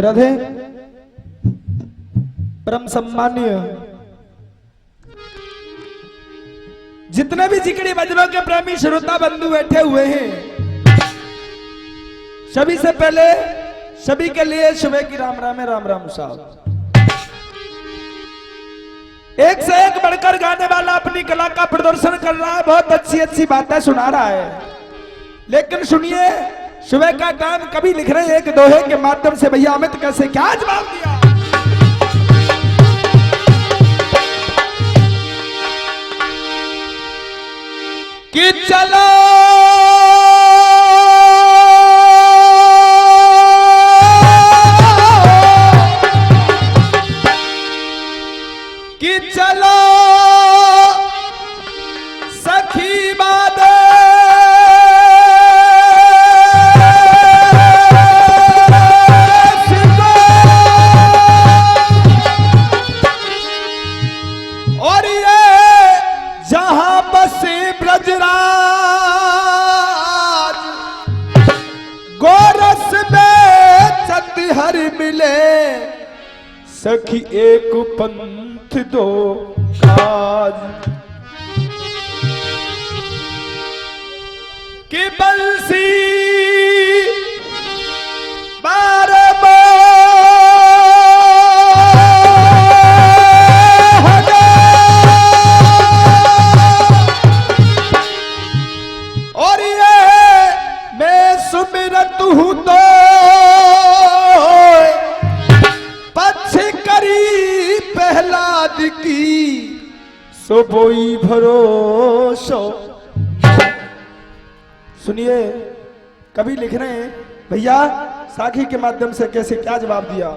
राधे परम सम्मान्य जितने भी जिकड़ी बजरों के प्रेमी श्रोता बंधु बैठे हुए हैं, सभी से पहले सभी के लिए सुबह की राम राम है, राम राम साहब। एक से एक बढ़कर गाने वाला अपनी कला का प्रदर्शन कर रहा है, बहुत अच्छी अच्छी बातें सुना रहा है। लेकिन सुनिए, सुबह का टाइम कभी लिख रहे हैं एक दोहे के माध्यम से, भैया अमित कैसे क्या जवाब दिया। कि चलो कि चलो सखी बादे और ये जहां बसे ब्रजराज गोरस में चतहर मिले सखी एक पंथ दो काज कि बंसी और ये मैं सुमिरत हूं तो पक्ष करी पहलाद की सो बोई भरोसो। सुनिए, कभी लिख रहे हैं भैया साखी के माध्यम से कैसे क्या जवाब दिया।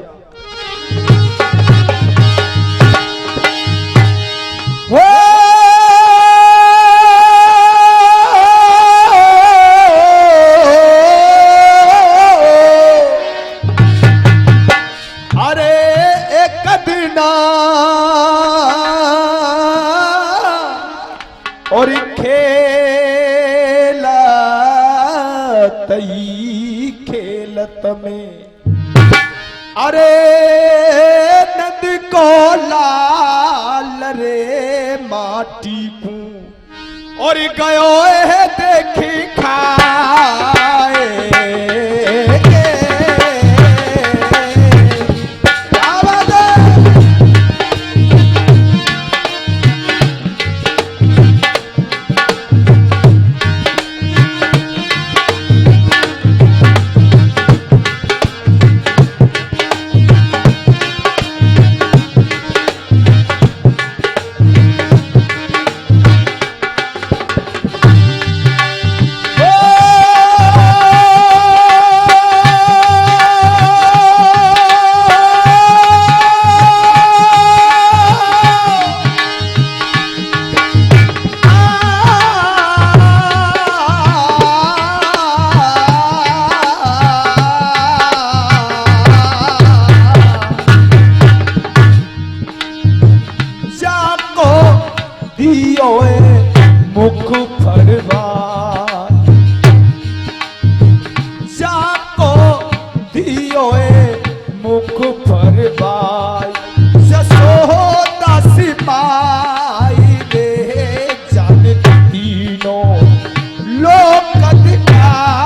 अरे एक दिना और खेलत में अरे नद को लाल रे माटी को और गयो है देखी खाए मुख फरवा जाको दियोए मुख फरवा जसोदा सिपाही दे जन तीनों लोक दिखाए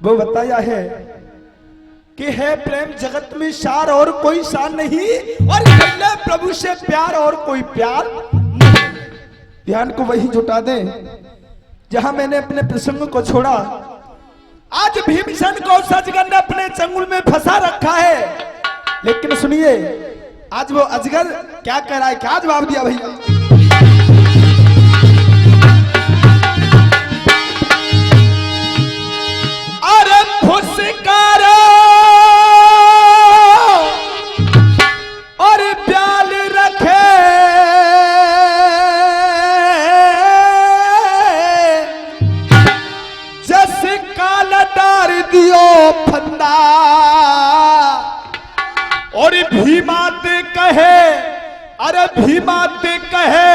वो बताया है कि है प्रेम जगत में सार और कोई सार नहीं, और प्रभु से प्यार और कोई प्यार नहीं। ध्यान को वही जुटा दे जहां मैंने अपने प्रसंग को छोड़ा, आज भीमसेन को उस अजगर ने अपने चंगुल में फंसा रखा है। लेकिन सुनिए आज वो अजगर क्या कह रहा है, क्या जवाब दिया भैया। अरे फुसकारो और प्याल रखे जस काला डार दियो फंदा, और भीमाते कहे, अरे भीमाते कहे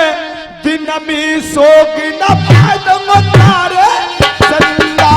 दिन में सोग न पैदम तारे चंदा।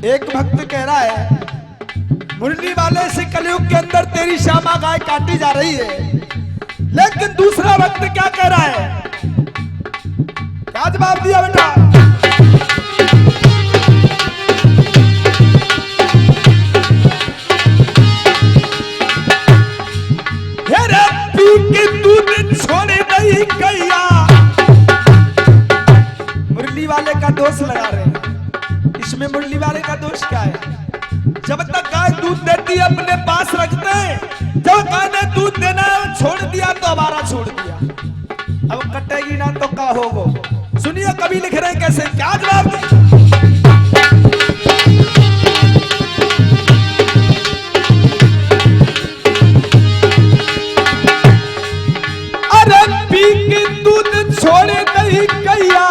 एक भक्त कह रहा है मुरली वाले से कलयुग के अंदर तेरी श्यामा गाय काटी जा रही है। लेकिन दूसरा भक्त क्या कह रहा है, क्या जवाब दिया बेटा। नहीं कैया, मुरली वाले का दोष लगा रहे हैं। इसमें मुरली वाले का दोष क्या है? जब तक गाय दूध देती है अपने पास रखते हैं, जब गाय ने दूध देना छोड़ दिया तो हमारा छोड़ दिया, अब कटेगी ना तो क्या होगा। सुनिए कवि लिख रहे हैं कैसे, क्या जवाब दे। छोड़े नहीं कैया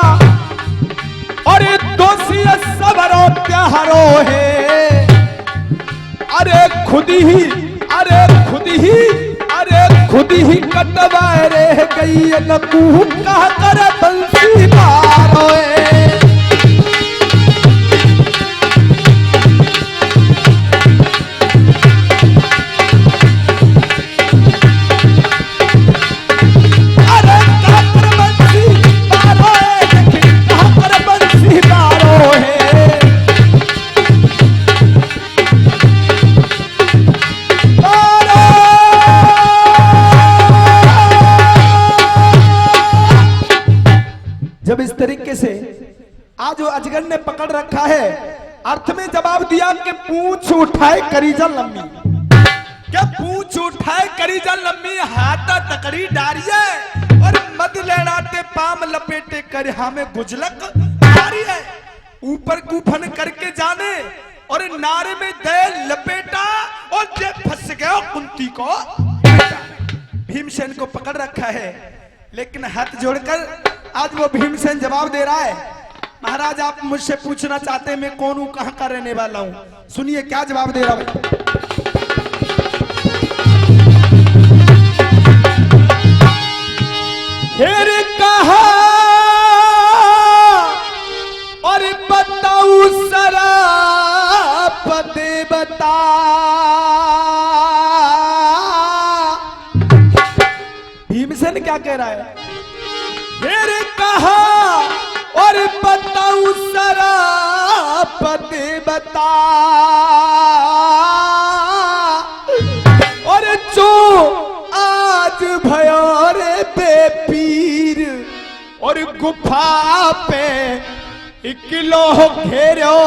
और दोषी सबरो त्यारो है, अरे खुद ही अरे खुद ही अरे खुद ही कटवा रह गई नकू कह कर बंसी मारो है। जब इस तरीके से आज वो अजगर ने पकड़ रखा है, अर्थ में जवाब दिया कि पूंछ उठाए करीजा लम्बी, क्या पूंछ उठाए करीजा लम्बी, हाथा तकड़ी डारिये और मद लेड़ाते पाम लपेटे कर हमें गुजलक डारी है। ऊपर गुफन करके जाने और नारे में दे लपेटा और जे फंस गया कुंती को। भीमसेन को पकड़ रखा है, लेकिन हाथ जोड़कर आज वो भीमसेन जवाब दे रहा है, महाराज आप मुझसे पूछना चाहते मैं कौन हूं, कहां का रहने वाला हूं। सुनिए क्या जवाब दे रहा है। फिर कहा और बताऊ सराप देवता भीमसेन क्या कह रहा है? फिर कहा और बताऊं सराप देवता और जो आज भयो रे बेपीर और गुफा पे इकलो घेरो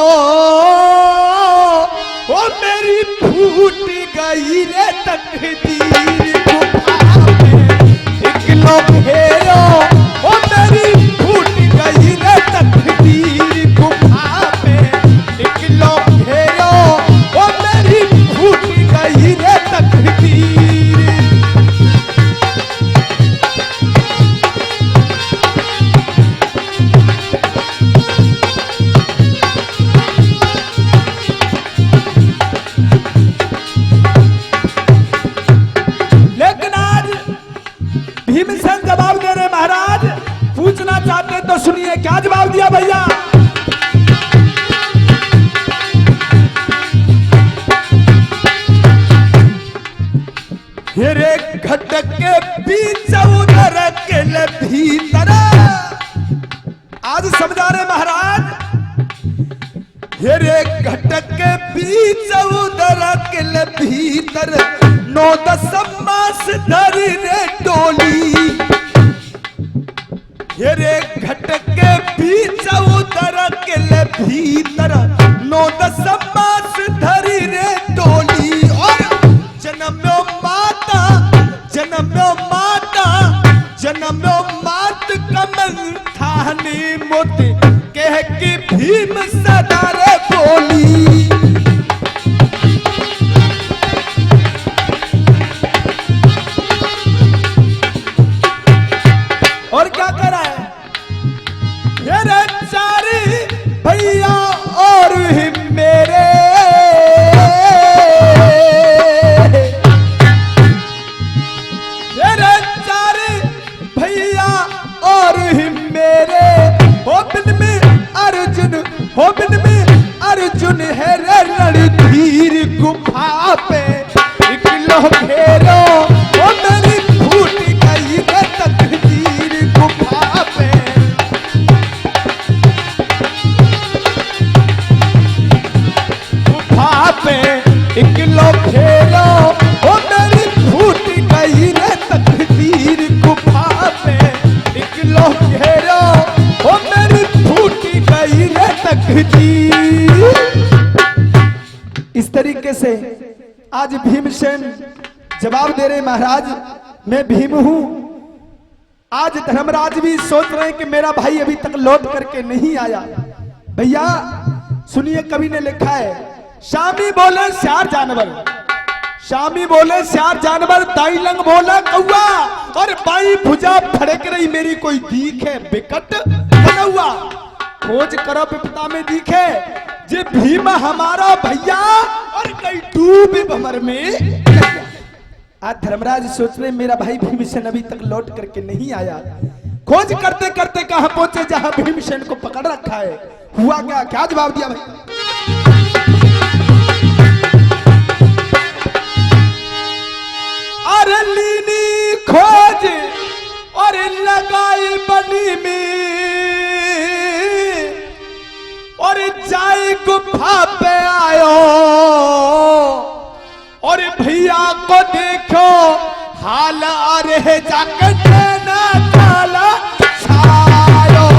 वो मेरी फूट गई रे तकदीर गुफा पे इकलो घेरो वो मेरी फूट गई रे तकदीर गुफा पे इकलो घेरो वो मेरी फूट गई रे तकदीर। भीमसेन जवाब दे रहे महाराज, पूछना चाहते तो सुनिए। क्या जवाब दिया भैया? हेरे घटक के बीच उधर के भीतर, आज समझा रहे महाराज। हेरे घटक के बीच उधर के भीतर 9-10 मास धरी रे डोली। हेरे घटक के बीच उधर के भीतर 9-10 मास धरी रे डोली। और जन्म्यो माता जन्म्यो माता जन्म्यो मात कमन थानी मोती कह के भीम सदा रे बोली। और क्या कर रहा है? मेरे चारी भैया और ही मेरे चारी भैया और ही मेरे हो बिन में अर्जुन है रे रणधीर गुफा पे इकलो घेरो वो मेरी फूट गई रे तकदीर गुफा पे। गुफा पे इकलो घेरो वो मेरी फूट गई रे तकदीर गुफा पे इकलो घेरो वो मेरी फूट गई रे तकदीर। इस तरीके से आज भीमसेन जवाब दे रहे महाराज, मैं भीम हूं। आज धर्मराज भी सोच रहे हैं कि मेरा भाई अभी तक लौट करके नहीं आया। भैया सुनिए, कवि ने लिखा है, शामी बोले श्यार जानवर, शामी बोले श्यार जानवर, दाई लंग बोला कौआ और बाई भुजा फड़क रही मेरी कोई दीख है बिकट बनौआ। खोज करो विपदा में दिखे जे भीम हमारा भैया और कई डूब भंवर में। आज धर्मराज सोच रहे मेरा भाई भीमसेन अभी तक लौट करके नहीं आया। खोज करते करते कहां पहुंचे जहां भीमसेन को पकड़ रखा है। हुआ क्या? क्या जवाब दिया भाई? अरे लीनी खोज और लगाई बनी में और जाए गुफा पे आयो और भैया को देखो हाल आ रहे जाकर ना काला छायो।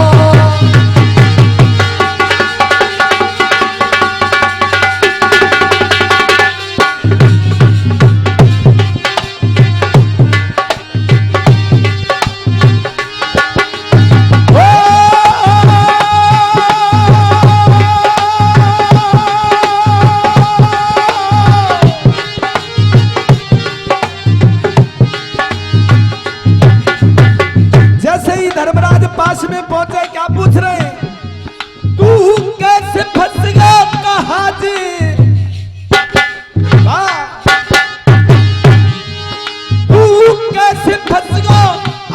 पास में पहुंचे, क्या पूछ रहे हैं? तू कैसे फंस गया कहां जी? तू कैसे फंस गया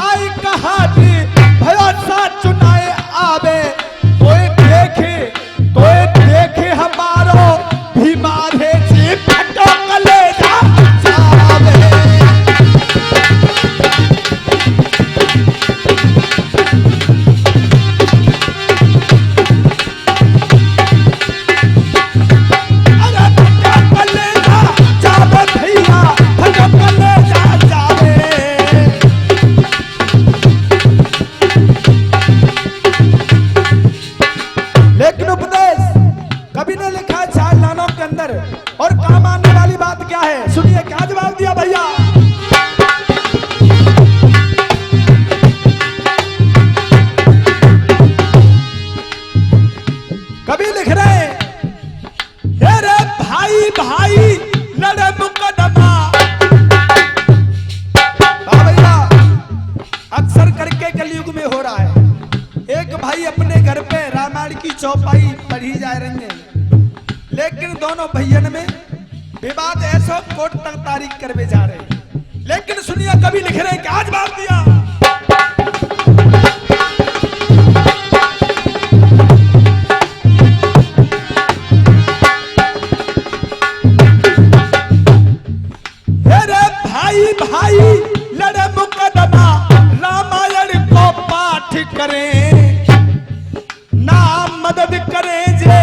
आई कहां जी? भरोसा चुनाए आवे कोई देखे हमारो भीम चौपाई पढ़ी जा रही है, लेकिन दोनों भैयन में विवाद ऐसा कोर्ट तक तारीख करवे जा रहे हैं। लेकिन सुनिए कभी लिख रहे हैं कि आज बात दिया भाई लड़े मुकदमा रामायण को पाठ करें ना मदद करें जे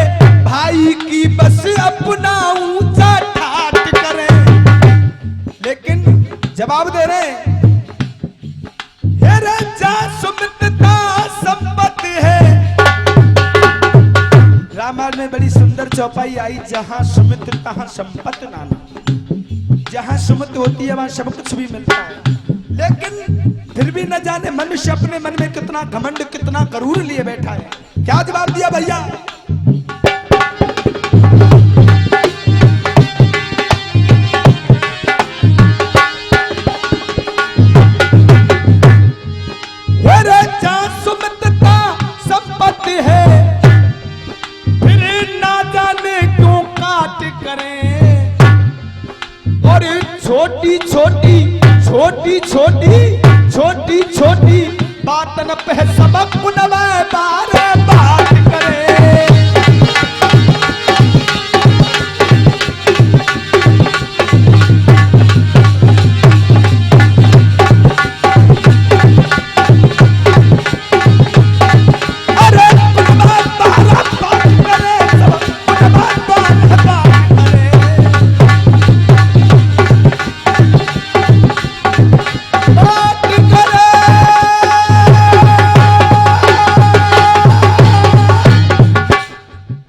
भाई की बस अपना ऊंचा ठाठ करें। लेकिन जवाब दे रहे हेरे जा सुमित्रता संपत्ति है। रामायण में बड़ी सुंदर चौपाई आई, जहां सुमित्र तहां संपत्ति नाना, जहां सुमति होती है वहां सब कुछ भी मिलता है। लेकिन फिर भी न जाने मनुष्य अपने मन में कितना घमंड कितना गरूर लिए बैठा है। क्या जवाब दिया भैया? जहां सुमित्रता संपत्ति है फिर ना जाने क्यों काट करें। और छोटी छोटी छोटी छोटी छोटी छोटी बातन पे सबक नवा बारे बात करे। अरे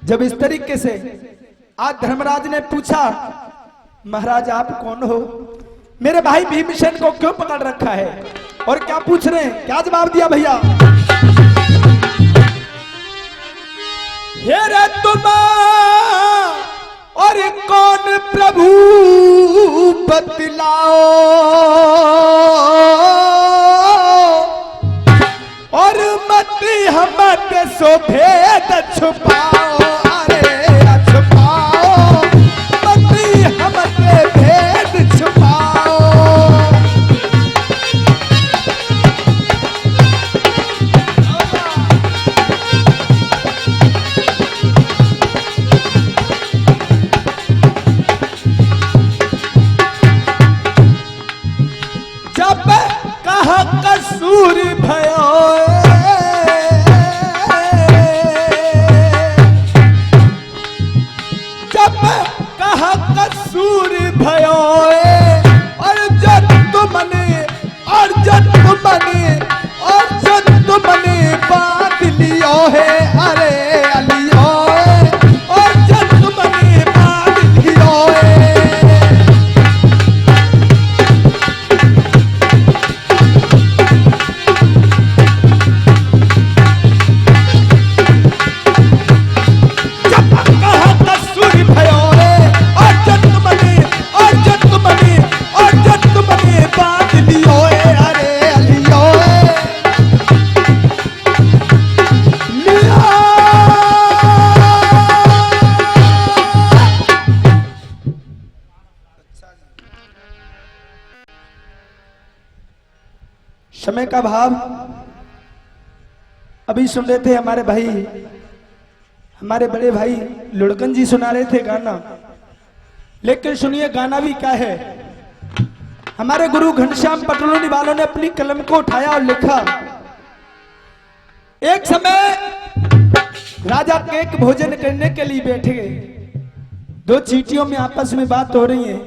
जब इस तरीके से आज धर्मराज ने पूछा महाराज आप कौन हो, मेरे भाई भीमसेन को क्यों पकड़ रखा है और क्या पूछ रहे हैं? क्या जवाब दिया भैया? हे रे तुम और कौन प्रभु बतलाओ और मत हम सो भेद छुपाओ। कसूर भयो जब कहा कसूर भयो और जब तुमने बांध लियो है। अरे अलियो और जब तुमने बांध लियो है। समय का भाव अभी सुन रहे थे हमारे भाई, हमारे बड़े भाई लुड़कन जी सुना रहे थे गाना। लेकिन सुनिए गाना भी क्या है। हमारे गुरु घनश्याम पटलोनी वालों ने अपनी कलम को उठाया और लिखा, एक समय राजा केक भोजन करने के लिए बैठे गए। दो चींटियों में आपस में बात हो रही है।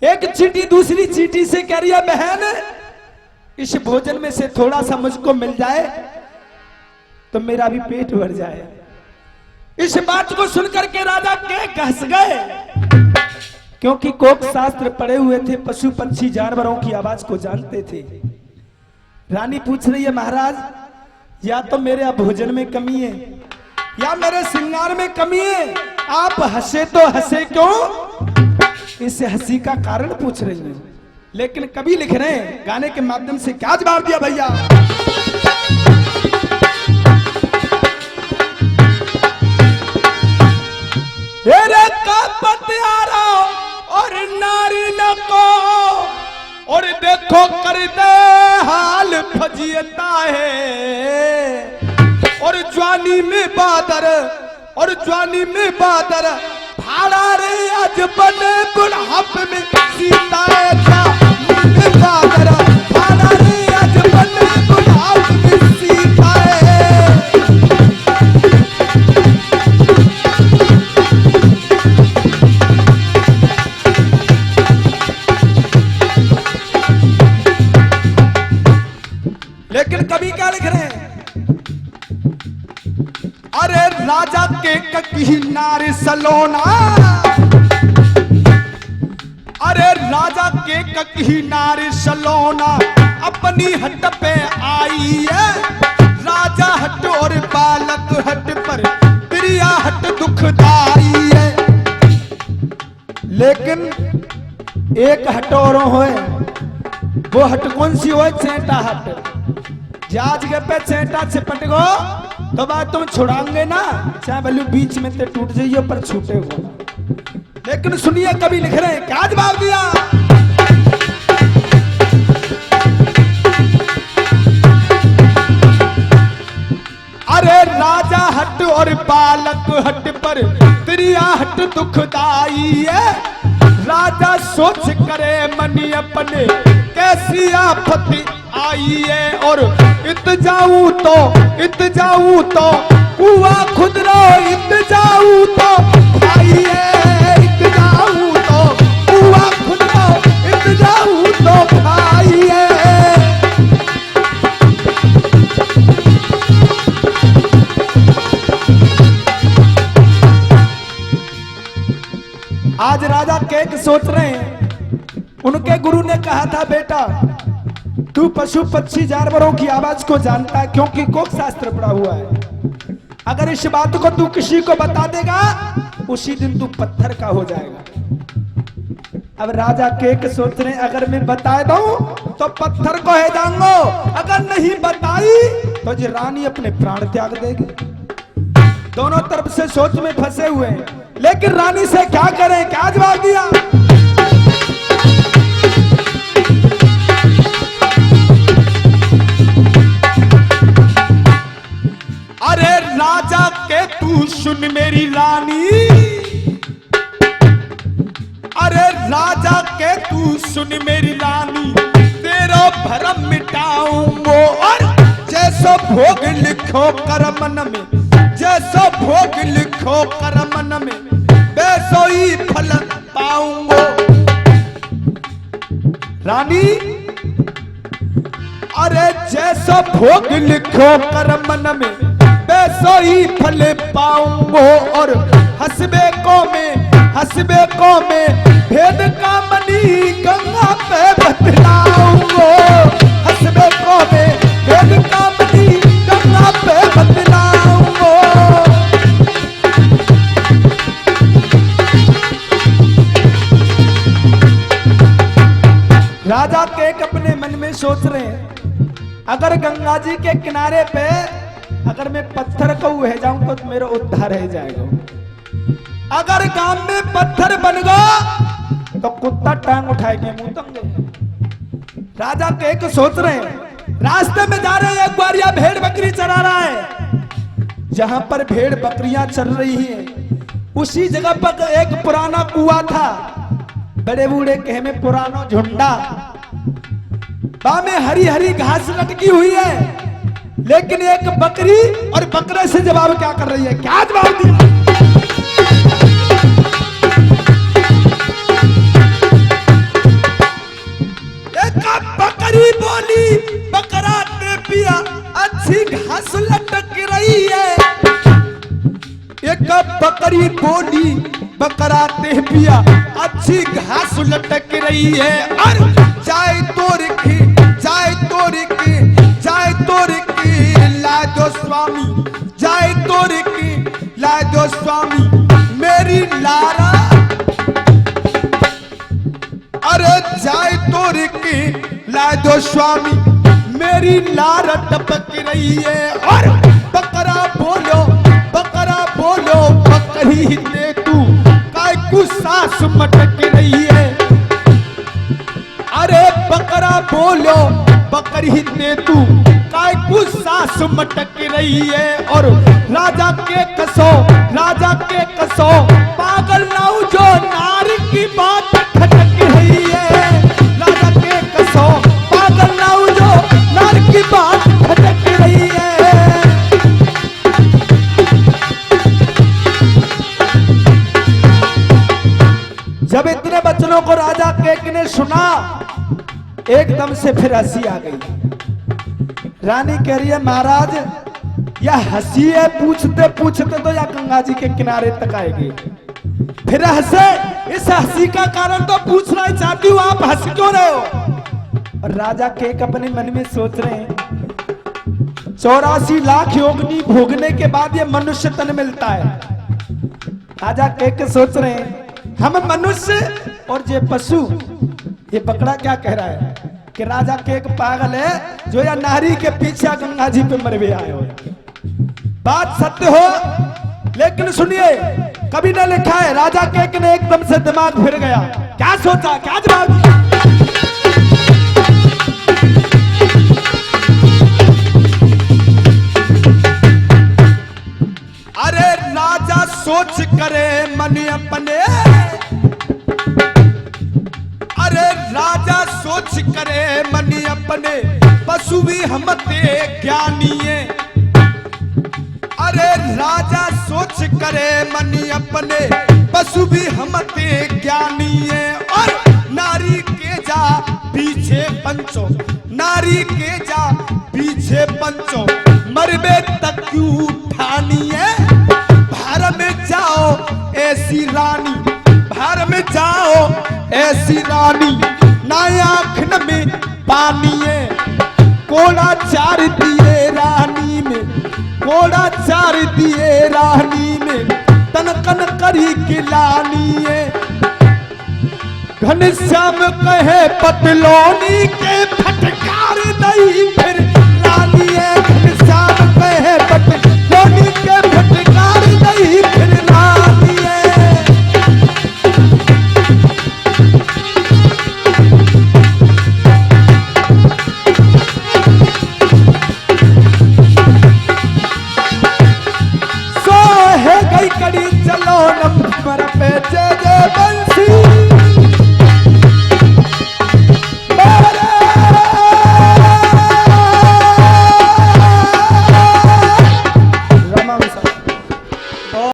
एक चींटी दूसरी चींटी से कह रही है, बहन इस भोजन में से थोड़ा सा मुझको मिल जाए तो मेरा भी पेट भर जाए। इस बात को सुनकर के राजा केक हंस गए, क्योंकि कोक शास्त्र पढ़े हुए थे, पशु पंछी जानवरों की आवाज को जानते थे। रानी पूछ रही है, महाराज या तो मेरे भोजन में कमी है या मेरे श्रृंगार में कमी है, आप हंसे तो हंसे क्यों? इस हंसी का कारण पूछ रही है। लेकिन कवि लिख रहे हैं गाने के माध्यम से, क्या जवाब दिया भैया? जवानी में बादर और जवानी में बादर भाड़ा रे आज बने बुढ़ापे में सीता में बादर भाड़ा रे आज बने बुढ़ापे में सीता लेकिन कभी क्या लिख रहे हैं? अरे राजा के ककी नारी सलोना, अरे राजा के ककी नारी सलोना अपनी हट पे आई है। राजा हट और बालक हट पर प्रिया हट दुखदाई है। लेकिन एक हट और होए, वो हट कौन सी होए? चेंटा हट। जाज के पे चेंटा चिपट गो तो बात तुम छुड़ाओगे ना, चाहे भले बीच में ते टूट जाइए पर छूटे हो ना। लेकिन सुनिए कभी लिख रहे हैं, क्या जवाब दिया? अरे राजा हट और बालक हट पर प्रिया हट दुखदाई है। राजा सोच करे मनी अपने कैसी आफत आई है। और इत जाऊं तो कुआ खुद रो, इत जाऊं तो भाई है। इत जाऊं तो कुआ खुद रो, इत जाऊं तो भाई है। आज राजा केक सोच रहे हैं, उनके गुरु ने कहा था बेटा तू पशु पक्षी जानवरों की आवाज को जानता है क्योंकि कोक शास्त्र पढ़ा हुआ है। अगर इस बात को तू किसी को बता देगा उसी दिन तू पत्थर का हो जाएगा। अब राजा केक सोच रहे अगर मैं बता दूं तो पत्थर को है जाऊंगा, अगर नहीं बताई तो जी रानी अपने प्राण त्याग देगी। दोनों तरफ से सोच में फंसे हुए हैं, लेकिन रानी से क्या करें? क्या जवाब दिया? अरे राजा के तू सुन मेरी रानी, अरे राजा के तू सुन मेरी रानी, तेरा भरम मिटाऊंगो और जैसो भोग लिखो करमन में, जैसो भोग लिखो करमन में वैसो ही फल पाऊंगो। रानी अरे जैसो भोग लिखो करमन में वैसो ही फल पाऊंगो। और हसबे को में भेद का मनी गंगा पे बतलाऊंगो। हसबे को में भेद का मनी गंगा पे बतलाऊंगो। राजा केक अपने मन में सोच रहे हैं अगर गंगा जी के किनारे पे अगर मैं पत्थर को उहे जाऊं तो मेरा उद्धार हो जाएगा। अगर गांव में पत्थर बन गया तो कुत्ता टांग उठाए के मुंह तंगे। राजा केक सोच रहे हैं, रास्ते में जा रहे हैं, एक बार यह भेड़ बकरी चरा रहा है। जहां पर भेड़ बकरियां चल रही हैं उसी जगह पर एक पुराना कुआं था, बड़े बूढ़े कहे में पुराना झुंडा, वहां में हरी हरी घास लटकी हुई है। लेकिन एक बकरी और बकरे से जवाब क्या कर रही है? क्या जवाब दिया? एक बकरी बोली, बकरा ने पिया अच्छी घास लटक रही है। एक बकरी बोली, बकरा ने पिया अच्छी घास लटक रही है। और चाय तोड़ की, चाय तोड़ की, चाय तोड़ की ला दो स्वामी, चाय तोड़ की ला दो स्वामी मेरी लारा। अरे चाय तोड़ की ला दो स्वामी मेरी लारा टपक रही है। और बकरा बोलो, बकरा बोलो, बकरी ने तू काय कुछ सांस मटक रही है। अरे बकरा बोलो, बकरी ने तू काय कुछ सास मटक रही है और राजा के कसो पागल नाऊ जो नारी की बात खटक रही है। राजा के कसो पागल नाऊ जो नारी की बात खटक रही है। जब इतने बचनों को राजा केक ने सुना एकदम से फिर हंसी आ गई। रानी कह रही है महाराज यह हंसी है, पूछते पूछते तो या गंगा जी के किनारे तक आएगी। फिर हंसे, इस हंसी का कारण तो पूछना ही चाहती हूँ, आप हंस क्यों रहे हो? और राजा केक अपने मन में सोच रहे हैं 84 लाख योगनी भोगने के बाद ये मनुष्य तन मिलता है। राजा केक सोच रहे हैं हम मनुष्य और ये पशु, ये बकरा क्या कह रहा है कि राजा के एक पागल है जो या नारी के पीछे गंगा जी पे मरवे आए हो। बात सत्य हो, लेकिन सुनिए कभी न लिखा है। राजा केक ने एकदम से दिमाग फिर गया, क्या सोचा, क्या जवाब? अरे राजा सोच करे मन अपने, अरे राजा सोच करे मन अपने पशु भी हम ते ज्ञानीए। अरे राजा सोच करे मन अपने पशु भी हम ते ज्ञानीए। और नारी के जा पीछे पंचो, नारी के जा पीछे पंचो मरबे तक क्यों ठानिए। भार में जाओ ऐसी रानी, भार में जाओ ऐसी रानी ना आँख में पानी है। कोड़ा चार दिए रानी में, कोड़ा चार दिए रानी में तन कन करी किलानी है। घनश्याम कहे पतलोनी के फटकार नहीं फिर रानी है। घनश्याम कहे पतलोनी के फटकार नहीं फिर रानी है। कड़ी चलो नंबर पे जे बंसी।